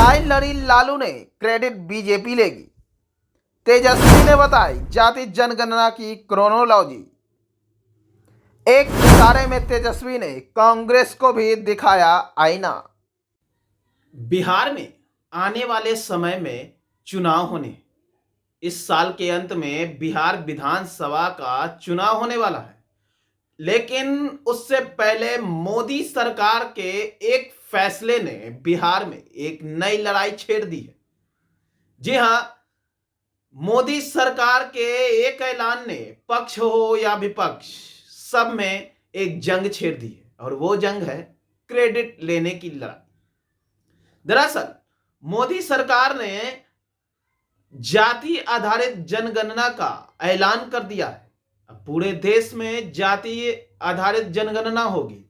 लड़ाई लड़ी लालू ने, क्रेडिट बीजेपी लेगी। तेजस्वी ने बताई जाति जनगणना की क्रोनोलॉजी। एक इशारे में तेजस्वी ने कांग्रेस को भी दिखाया आईना। बिहार में आने वाले समय में चुनाव होने, इस साल के अंत में बिहार विधानसभा का चुनाव होने वाला है। लेकिन उससे पहले मोदी सरकार के एक फैसले ने बिहार में एक नई लड़ाई छेड़ दी है। जी हां, मोदी सरकार के एक ऐलान ने पक्ष हो या विपक्ष सब में एक जंग छेड़ दी है, और वो जंग है क्रेडिट लेने की लड़ाई। दरअसल मोदी सरकार ने जाति आधारित जनगणना का ऐलान कर दिया है। अब पूरे देश में जाति आधारित जनगणना होगी।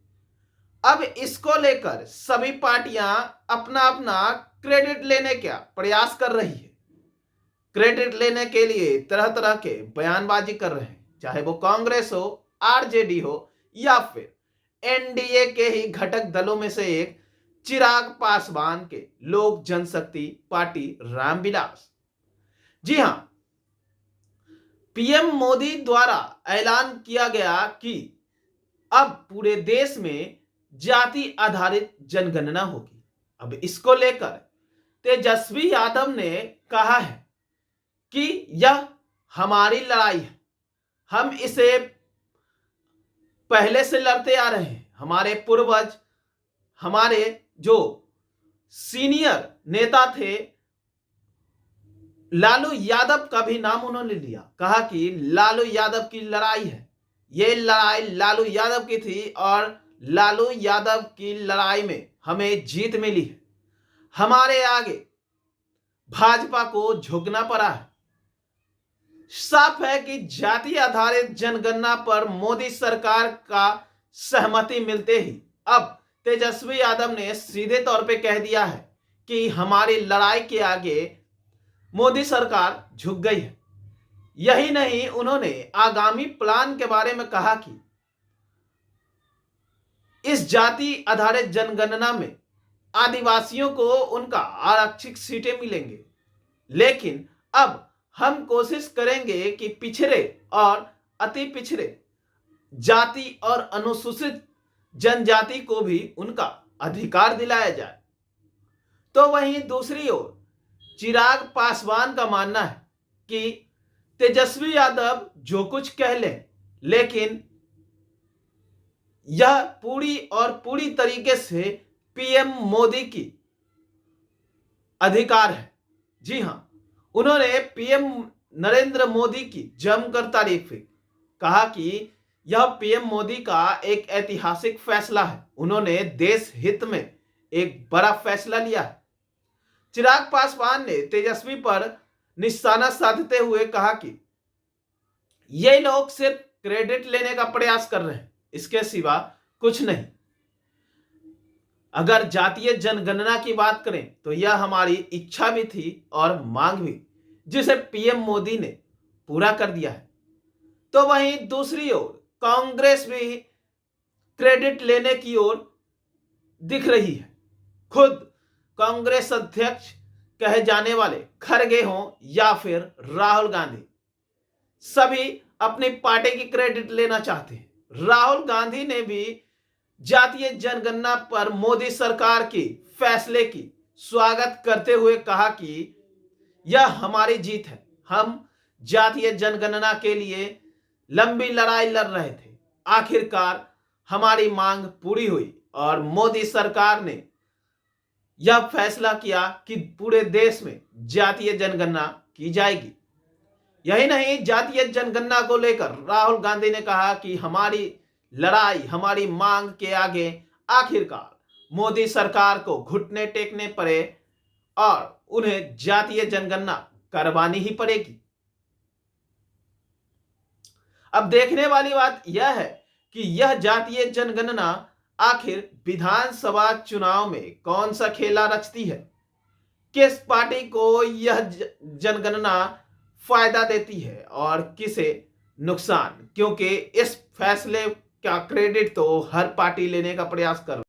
अब इसको लेकर सभी पार्टियां अपना अपना क्रेडिट लेने का प्रयास कर रही है। क्रेडिट लेने के लिए तरह तरह के बयानबाजी कर रहे हैं, चाहे वो कांग्रेस हो, आरजेडी हो या फिर एनडीए के ही घटक दलों में से एक चिराग पासवान के लोक जनशक्ति पार्टी रामविलास। जी हां, पीएम मोदी द्वारा ऐलान किया गया कि अब पूरे देश में जाति आधारित जनगणना होगी। अब इसको लेकर तेजस्वी यादव ने कहा है कि यह हमारी लड़ाई है, हम इसे पहले से लड़ते आ रहे हैं। हमारे पूर्वज, हमारे जो सीनियर नेता थे, लालू यादव का भी नाम उन्होंने लिया, कहा कि लालू यादव की लड़ाई है, ये लड़ाई लालू यादव की थी और लालू यादव की लड़ाई में हमें जीत मिली है। हमारे आगे भाजपा को झुकना पड़ा है। साफ है कि जाति आधारित जनगणना पर मोदी सरकार का सहमति मिलते ही अब तेजस्वी यादव ने सीधे तौर पे कह दिया है कि हमारी लड़ाई के आगे मोदी सरकार झुक गई है। यही नहीं, उन्होंने आगामी प्लान के बारे में कहा कि इस जाति आधारित जनगणना में आदिवासियों को उनका आरक्षित सीटें मिलेंगे, लेकिन अब हम कोशिश करेंगे कि पिछड़े और अति पिछड़े जाति और अनुसूचित जनजाति को भी उनका अधिकार दिलाया जाए। तो वहीं दूसरी ओर चिराग पासवान का मानना है कि तेजस्वी यादव जो कुछ कह लें, लेकिन यह पूरी और पूरी तरीके से पीएम मोदी की अधिकार है। जी हां, उन्होंने पीएम नरेंद्र मोदी की जमकर तारीफ की, कहा कि यह पीएम मोदी का एक ऐतिहासिक फैसला है, उन्होंने देश हित में एक बड़ा फैसला लिया है। चिराग पासवान ने तेजस्वी पर निशाना साधते हुए कहा कि ये लोग सिर्फ क्रेडिट लेने का प्रयास कर रहे हैं, इसके सिवा कुछ नहीं। अगर जातीय जनगणना की बात करें तो यह हमारी इच्छा भी थी और मांग भी, जिसे पीएम मोदी ने पूरा कर दिया है। तो वहीं दूसरी ओर कांग्रेस भी क्रेडिट लेने की ओर दिख रही है। खुद कांग्रेस अध्यक्ष कहे जाने वाले खड़गे हों या फिर राहुल गांधी, सभी अपनी पार्टी की क्रेडिट लेना चाहते हैं। राहुल गांधी ने भी जातीय जनगणना पर मोदी सरकार की फैसले की स्वागत करते हुए कहा कि यह हमारी जीत है, हम जातीय जनगणना के लिए लंबी लड़ाई लड़ रहे थे, आखिरकार हमारी मांग पूरी हुई और मोदी सरकार ने यह फैसला किया कि पूरे देश में जातीय जनगणना की जाएगी। यही नहीं, जातीय जनगणना को लेकर राहुल गांधी ने कहा कि हमारी लड़ाई, हमारी मांग के आगे आखिरकार मोदी सरकार को घुटने टेकने पड़े और उन्हें जातीय जनगणना करवानी ही पड़ेगी। अब देखने वाली बात यह है कि यह जातीय जनगणना आखिर विधानसभा चुनाव में कौन सा खेला रचती है, किस पार्टी को यह जनगणना फायदा देती है और किसे नुकसान, क्योंकि इस फैसले का क्रेडिट तो हर पार्टी लेने का प्रयास कर